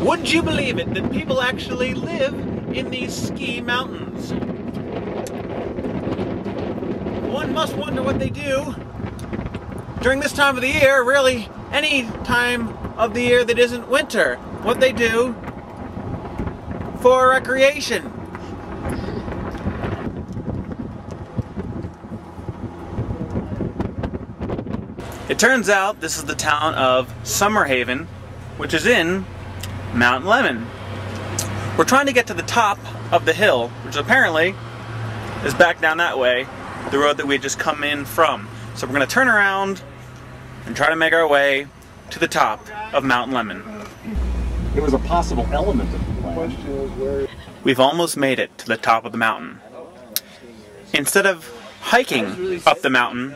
Would you believe it that people actually live in these ski mountains? One must wonder what they do during this time of the year, really any time of the year that isn't winter. What they do for recreation. It turns out this is the town of Summerhaven, which is in Mount Lemmon. We're trying to get to the top of the hill, which apparently is back down that way, the road that we had just come in from. So we're going to turn around and try to make our way to the top of Mount Lemmon. It was a possible element of the plan. We've almost made it to the top of the mountain. Instead of hiking up the mountain,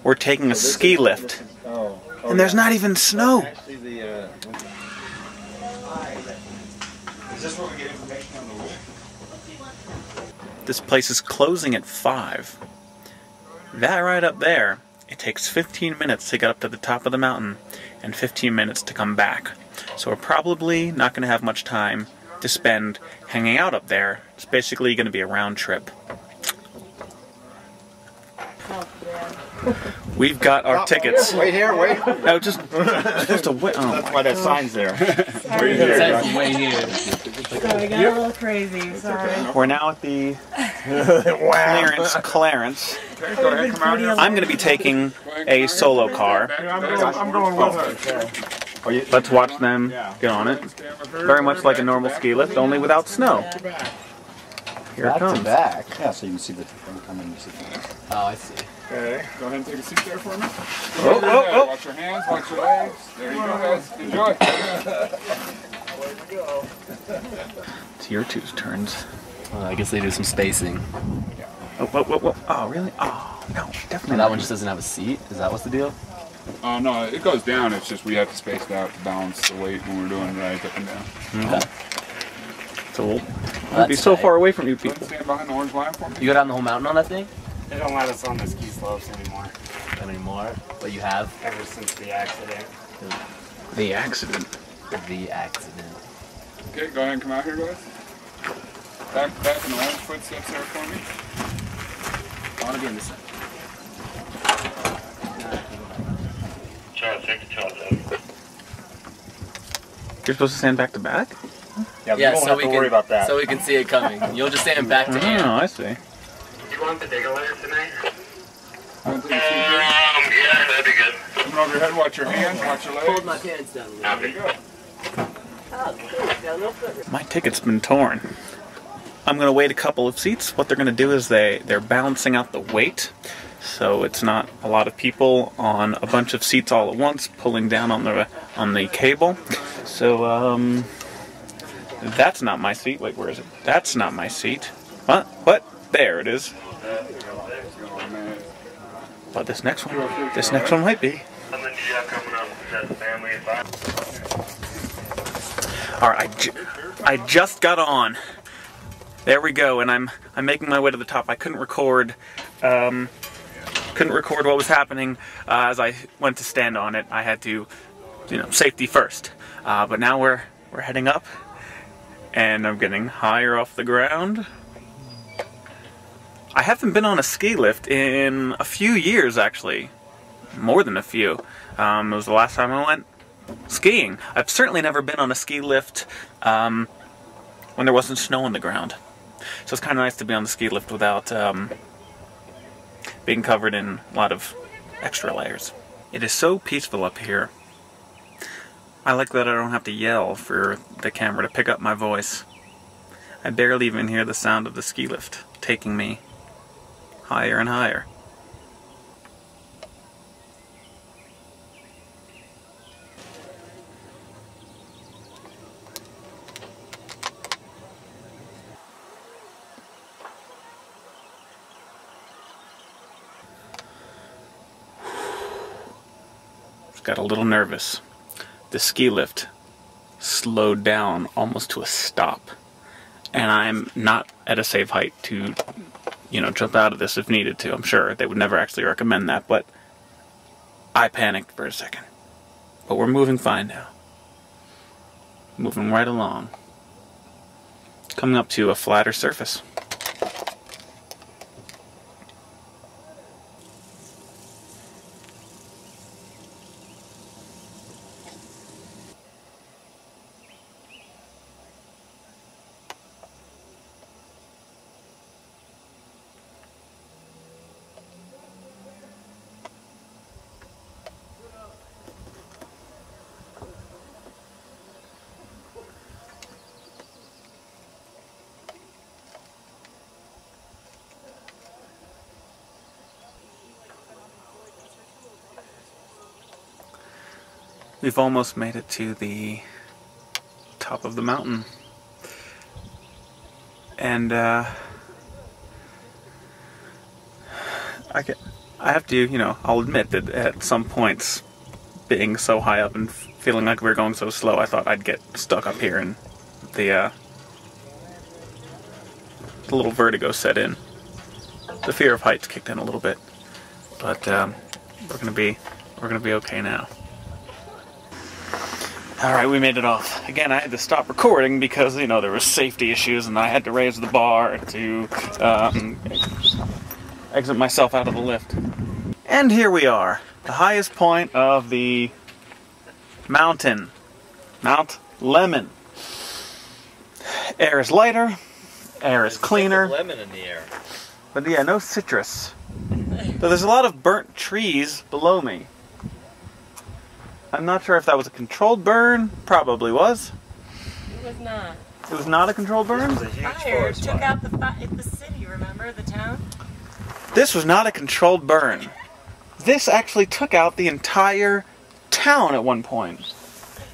we're taking a ski lift. And there's not even snow. Is this where we get information on the rule? This place is closing at 5. That right up there, it takes 15 minutes to get up to the top of the mountain and 15 minutes to come back. So we're probably not going to have much time to spend hanging out up there. It's basically going to be a round trip. We've got our tickets. Wait here, wait. No, just supposed to wait. Oh, that's why that sign's there. Wait here. It says wait here. So we got a little crazy, sorry. We're now at the clearance. Okay, go ahead, come out here. I'm going to be taking a solo car. I'm going with her. Let's watch them get on it. Very much like a normal ski lift, only without snow. Here it comes. Back. Yeah, so you can see the thing coming. Oh, I see. Okay, go ahead and take a seat there for me. Oh, oh, oh. Watch your hands, watch your legs. There you go, guys. Enjoy. It's your two's turns. I guess they do some spacing. Oh, whoa, whoa, whoa. Oh, really? Oh, no, definitely And not. that one just doesn't have a seat? Is that what's the deal? No, it goes down. It's just we have to space it out to balance the weight when we're doing rides up and down. Okay. So we'll be so far away from you Go ahead people. and stand behind the orange line for me. You go down the whole mountain on that thing? They don't let us on the ski slopes anymore, Not anymore. But you have? ever since the accident. The accident. The accident. Okay, go ahead and come out here, guys. Back in the orange footsteps there for me. I want to be in this side. You're supposed to stand back to back? Yeah, we won't have to worry about that. So we can see it coming. You'll just stand back to Oh, hand. I see. You want the bigger ladder tonight? Want to take a seat here? Yeah, that'd be good. Come over your head, watch your hands, watch your legs. Hold my pants down a little. There you go. My ticket's been torn. I'm going to wait a couple of seats. What they're going to do is they're balancing out the weight, so it's not a lot of people on a bunch of seats all at once pulling down on the cable. So that's not my seat. Wait, where is it? That's not my seat. What? There it is. But this next one might be. All right, I just got on. There we go, and I'm making my way to the top. I couldn't record what was happening as I went to stand on it. I had to, safety first. But now we're heading up, and I'm getting higher off the ground. I haven't been on a ski lift in a few years, actually. More than a few. It was the last time I went skiing. I've certainly never been on a ski lift when there wasn't snow on the ground. So it's kind of nice to be on the ski lift without being covered in a lot of extra layers. It is so peaceful up here. I like that I don't have to yell for the camera to pick up my voice. I barely even hear the sound of the ski lift taking me higher and higher. Got a little nervous. The ski lift slowed down almost to a stop, and I'm not at a safe height to, jump out of this if needed to. I'm sure they would never actually recommend that, but I panicked for a second. But we're moving fine now. Moving right along. Coming up to a flatter surface. We've almost made it to the top of the mountain. And I have to, you know, I'll admit that at some points, being so high up and feeling like we were going so slow, I thought I'd get stuck up here and the little vertigo set in. The fear of heights kicked in a little bit, but we're gonna be okay now. Alright, we made it off. Again, I had to stop recording because, you know, there were safety issues and I had to raise the bar to exit myself out of the lift. And here we are, the highest point of the mountain, Mount Lemmon. Air is lighter, air is cleaner. There's lemon in the air. But yeah, no citrus. But there's a lot of burnt trees below me. I'm not sure if that was a controlled burn. Probably was. It was not. It was not a controlled burn? Fire took out the city, remember? The town? This was not a controlled burn. This actually took out the entire town at one point.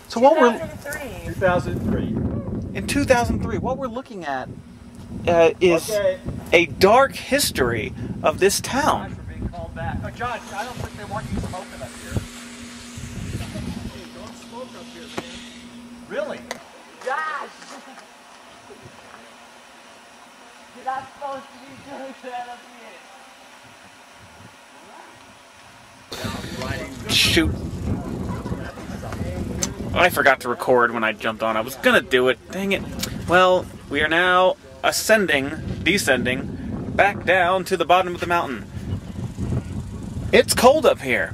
So what we're... 2003. In 2003, what we're looking at is a dark history of this town. Being called back. Oh, Josh, I don't think they want you smoking up here. Hey, don't smoke up here, man. Really? Josh! You're not supposed to be doing that up here. Shoot. I forgot to record when I jumped on. I was gonna do it. Dang it. Well, we are now descending back down to the bottom of the mountain. It's cold up here.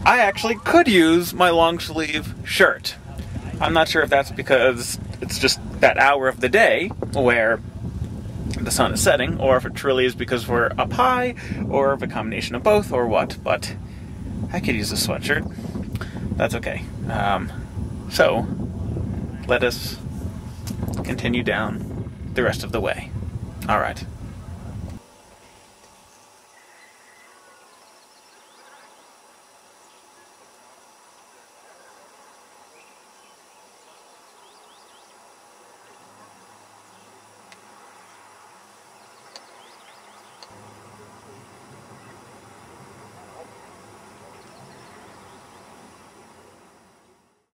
I actually could use my long sleeve shirt. I'm not sure if that's because it's just that hour of the day where the sun is setting, or if it truly is because we're up high, or if a combination of both, or what, but I could use a sweatshirt. That's okay. So, let us continue down the rest of the way. Alright.